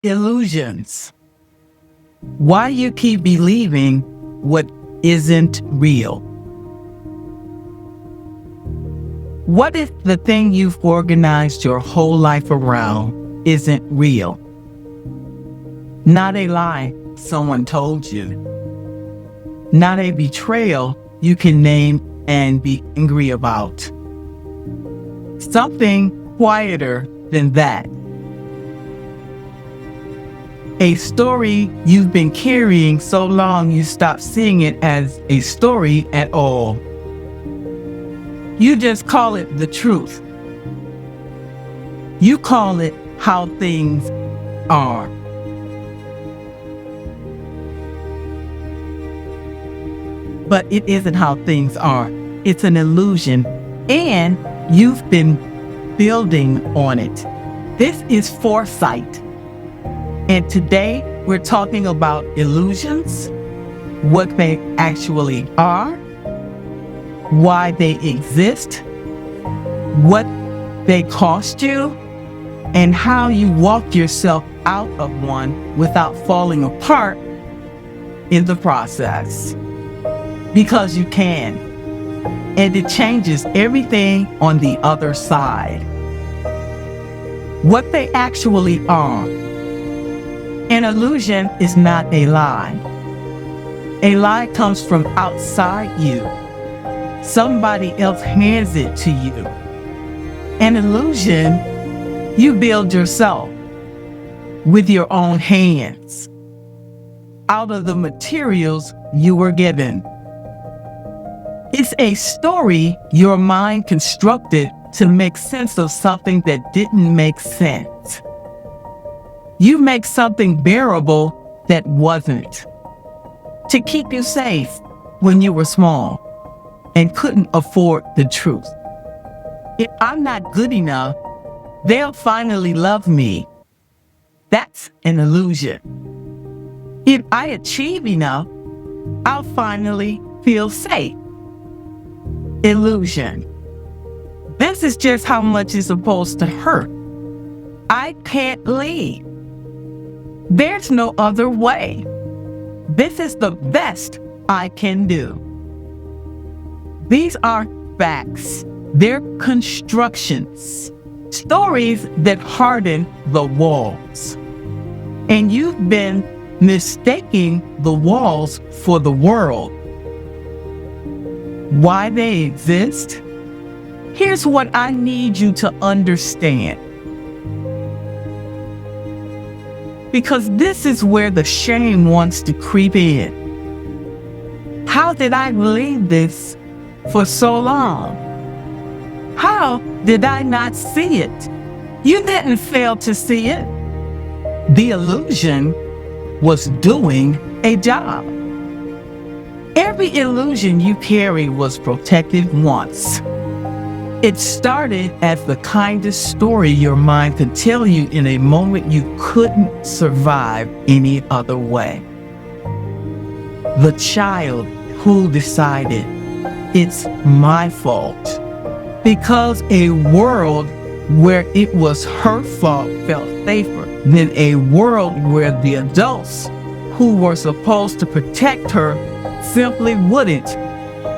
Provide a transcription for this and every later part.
Illusions. Why you keep believing what isn't real? What if the thing you've organized your whole life around isn't real? Not a lie someone told you. Not a betrayal you can name and be angry about. Something quieter than that. A story you've been carrying so long you stop seeing it as a story at all. You just call it the truth. You call it how things are. But it isn't how things are. It's an illusion, and you've been building on it. This is foresight. And today, we're talking about illusions, what they actually are, why they exist, what they cost you, and how you walk yourself out of one without falling apart in the process. Because you can. And it changes everything on the other side. What they actually are. An illusion is not a lie. A lie comes from outside you. Somebody else hands it to you. An illusion you build yourself with your own hands, out of the materials you were given. It's a story your mind constructed to make sense of something that didn't make sense. You make something bearable that wasn't, to keep you safe when you were small and couldn't afford the truth. If I'm not good enough, they'll finally love me. That's an illusion. If I achieve enough, I'll finally feel safe. Illusion. This is just how much it's supposed to hurt. I can't leave. There's no other way. This is the best I can do. These are facts. They're constructions. Stories that harden the walls. And you've been mistaking the walls for the world. Why they exist? Here's what I need you to understand. Because this is where the shame wants to creep in. How did I believe this for so long? How did I not see it? You didn't fail to see it. The illusion was doing a job. Every illusion you carry was protected once. It started as the kindest story your mind could tell you in a moment you couldn't survive any other way. The child who decided, it's my fault. Because a world where it was her fault felt safer than a world where the adults who were supposed to protect her simply wouldn't.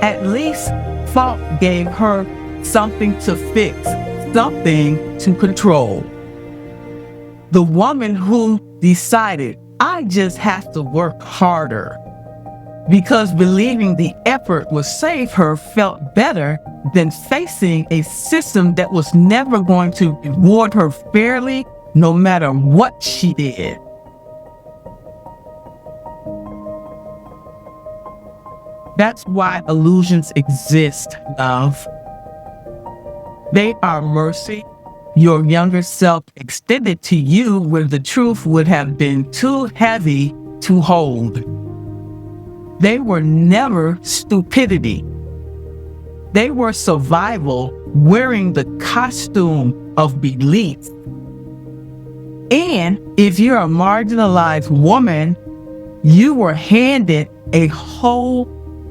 At least fault gave her something to fix, something to control. The woman who decided, I just have to work harder, because believing the effort would save her felt better than facing a system that was never going to reward her fairly, no matter what she did. That's why illusions exist, love. They are mercy your younger self extended to you when the truth would have been too heavy to hold. They were never stupidity. They were survival wearing the costume of belief. And if you're a marginalized woman, you were handed a whole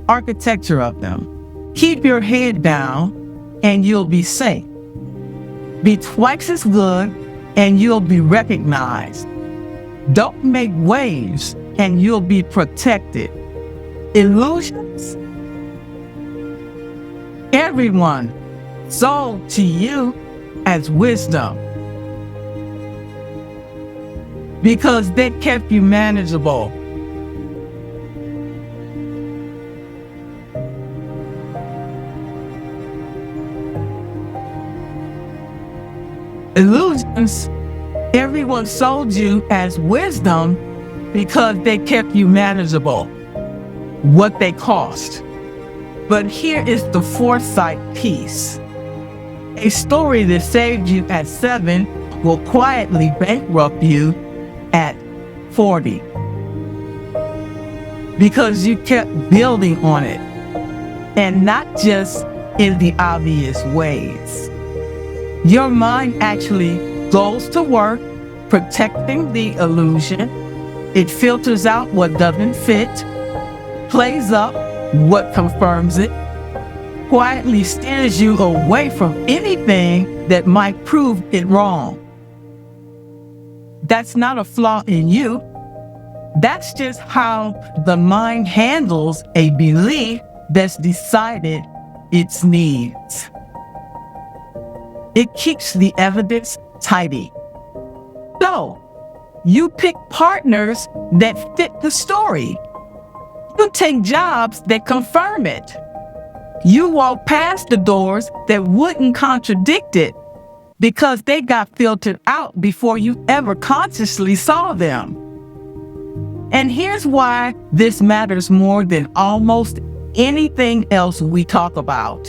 architecture of them. Keep your head down and you'll be safe. Be twice as good and you'll be recognized. Don't make waves and you'll be protected. Illusions? Everyone sold to you as wisdom because they kept you manageable. Illusions, everyone sold you as wisdom because they kept you manageable, what they cost. But here is the foresight piece. A story that saved you at 7 will quietly bankrupt you at 40 because you kept building on it, and not just in the obvious ways. Your mind actually goes to work protecting the illusion. It filters out what doesn't fit, plays up what confirms it, quietly steers you away from anything that might prove it wrong. That's not a flaw in you. That's just how the mind handles a belief that's decided its needs. It keeps the evidence tidy. So, you pick partners that fit the story. You take jobs that confirm it. You walk past the doors that wouldn't contradict it because they got filtered out before you ever consciously saw them. And here's why this matters more than almost anything else we talk about.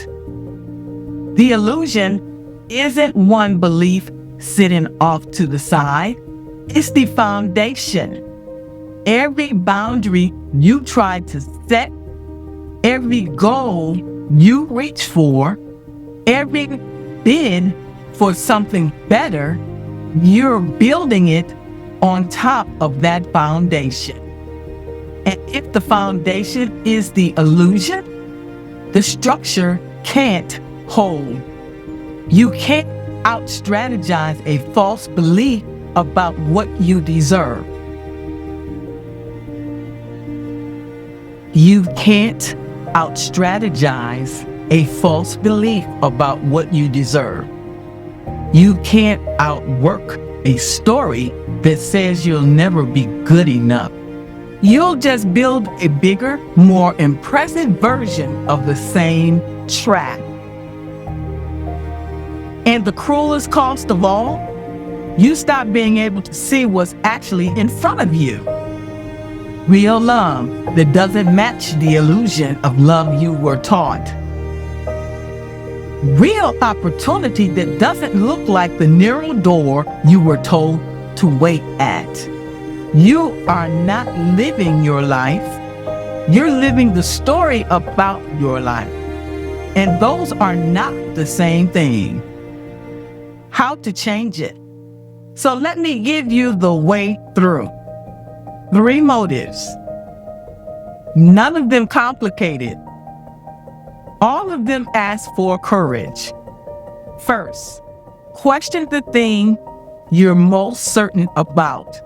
The illusion isn't one belief sitting off to the side. It's the foundation. Every boundary you try to set, every goal you reach for, every bid for something better, you're building it on top of that foundation. And if the foundation is the illusion, the structure can't hold. You can't out-strategize a false belief about what you deserve. You can't out-strategize a false belief about what you deserve. You can't outwork a story that says you'll never be good enough. You'll just build a bigger, more impressive version of the same trap. And the cruelest cost of all, you stop being able to see what's actually in front of you. Real love that doesn't match the illusion of love you were taught. Real opportunity that doesn't look like the narrow door you were told to wait at. You are not living your life. You're living the story about your life. And those are not the same thing. How to change it? So let me give you the way through. 3 motives. None of them complicated. All of them ask for courage. First, question the thing you're most certain about.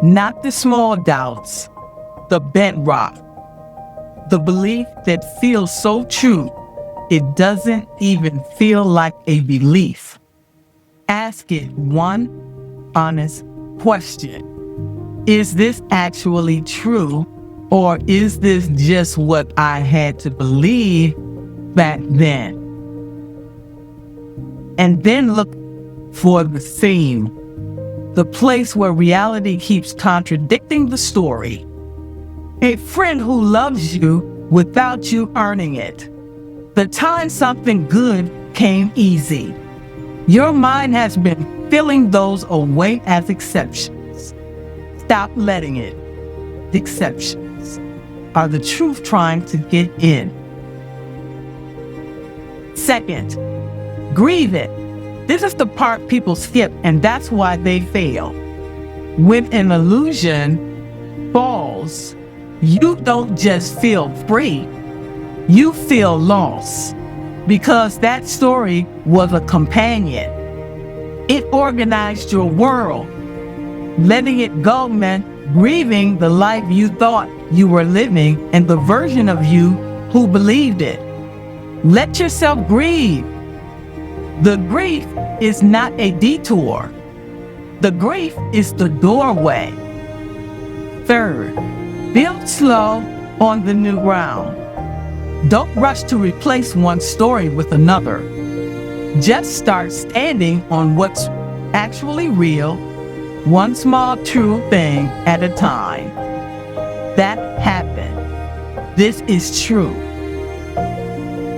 Not the small doubts, the bedrock, the belief that feels so true it doesn't even feel like a belief. Ask it one honest question. Is this actually true, or is this just what I had to believe back then? And then look for the seam, the place where reality keeps contradicting the story. A friend who loves you without you earning it. The time something good came easy. Your mind has been filling those away as exceptions. Stop letting it. The exceptions are the truth trying to get in. Second, grieve it. This is the part people skip, and that's why they fail. When an illusion falls, you don't just feel free, you feel lost, because that story was a companion. It organized your world. Letting it go meant grieving the life you thought you were living and the version of you who believed it. Let yourself grieve. The grief is not a detour. The grief is the doorway. Third, build slow on the new ground. Don't rush to replace one story with another. Just start standing on what's actually real, one small true thing at a time. That happened. This is true.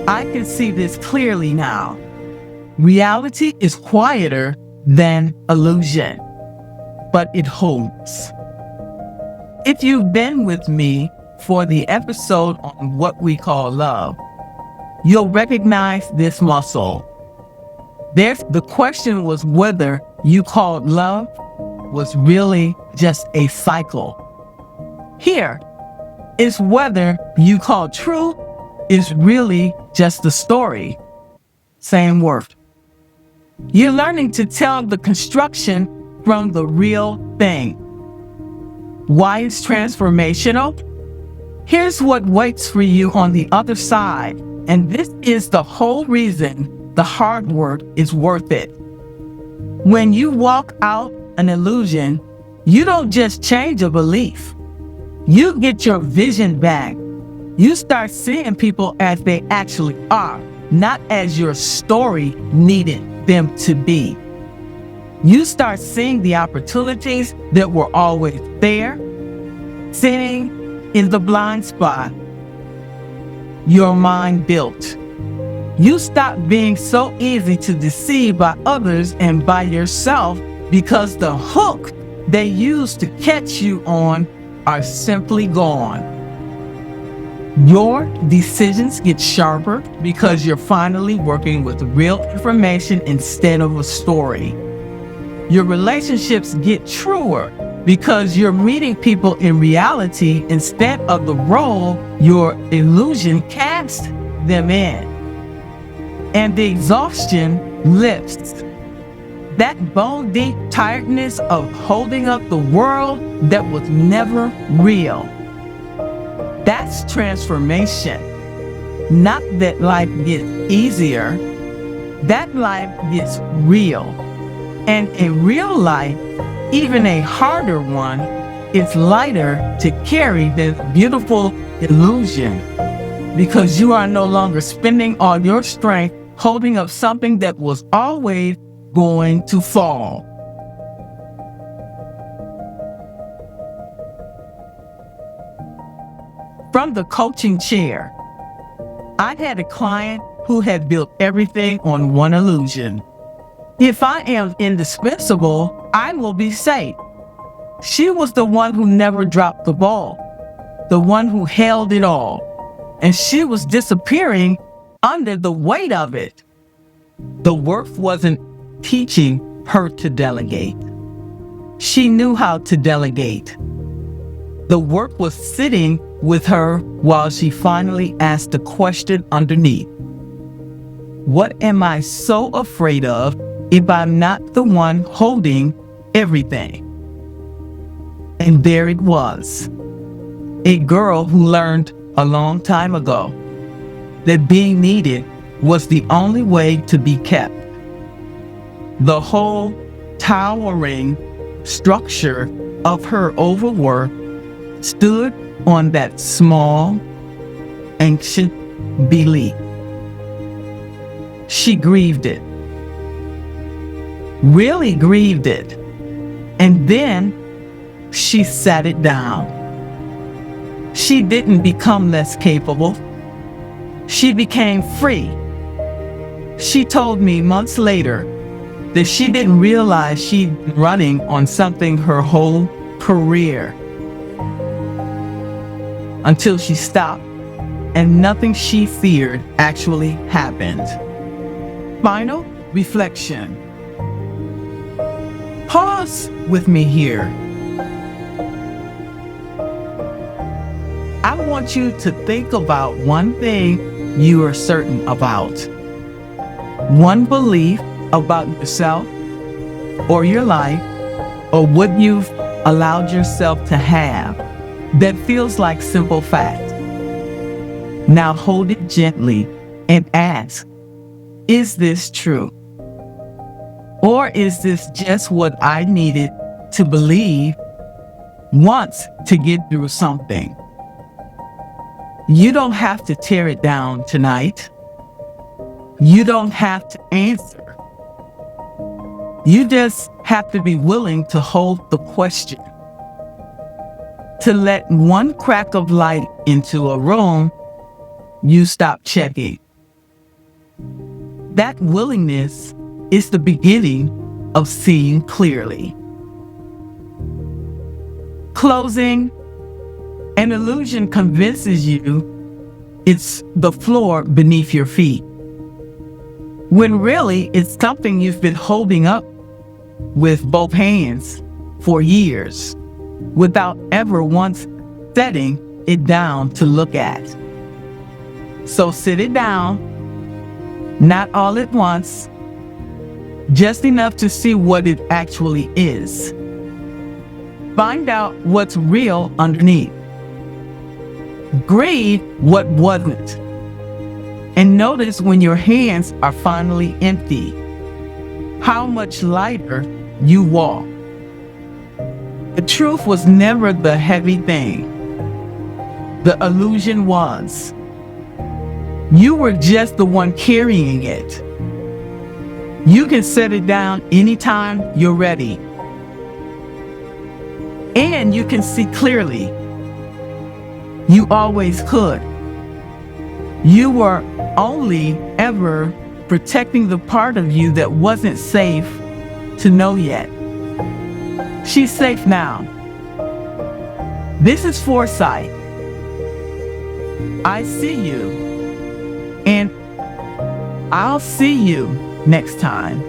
I can see this clearly now. Reality is quieter than illusion, but it holds. If you've been with me for the episode on what we call love, you'll recognize this muscle. The question was whether you called love was really just a cycle. Here is whether you call true is really just a story. Same word. You're learning to tell the construction from the real thing. Why it's transformational? Here's what waits for you on the other side, and this is the whole reason the hard work is worth it. When you walk out an illusion, you don't just change a belief. You get your vision back. You start seeing people as they actually are, not as your story needed them to be. You start seeing the opportunities that were always there, sitting in the blind spot your mind built. You stop being so easy to deceive by others and by yourself because the hook they use to catch you on are simply gone. Your decisions get sharper because you're finally working with real information instead of a story. Your relationships get truer because you're meeting people in reality instead of the role your illusion cast them in. And the exhaustion lifts. That bone-deep tiredness of holding up the world that was never real. That's transformation. Not that life gets easier. That life gets real. And a real life, even a harder one, is lighter to carry than a beautiful illusion because you are no longer spending all your strength holding up something that was always going to fall. From the coaching chair, I had a client who had built everything on one illusion. If I am indispensable, I will be safe. She was the one who never dropped the ball, the one who held it all, and she was disappearing under the weight of it. The work wasn't teaching her to delegate. She knew how to delegate. The work was sitting with her while she finally asked the question underneath. What am I so afraid of if I'm not the one holding everything? And there it was. A girl who learned a long time ago that being needed was the only way to be kept. The whole towering structure of her overwork stood on that small, ancient belief. She grieved it, really grieved it, and then she sat it down. She didn't become less capable. She became free. She told me months later that she didn't realize she'd been running on something her whole career until she stopped and nothing she feared actually happened. Final reflection. Pause with me here. I want you to think about one thing you are certain about. One belief about yourself or your life or what you've allowed yourself to have that feels like simple fact. Now hold it gently and ask, is this true? Or is this just what I needed to believe once to get through something? You don't have to tear it down tonight. You don't have to answer. You just have to be willing to hold the question, to let one crack of light into a room you stop checking. That willingness is the beginning of seeing clearly. Closing, an illusion convinces you it's the floor beneath your feet, when really it's something you've been holding up with both hands for years without ever once setting it down to look at. So sit it down, not all at once, just enough to see what it actually is. Find out what's real underneath. Grieve what wasn't. And notice when your hands are finally empty, how much lighter you walk. The truth was never the heavy thing. The illusion was. You were just the one carrying it. You can set it down anytime you're ready. And you can see clearly. You always could. You were only ever protecting the part of you that wasn't safe to know yet. She's safe now. This is foresight. I see you. And I'll see you next time.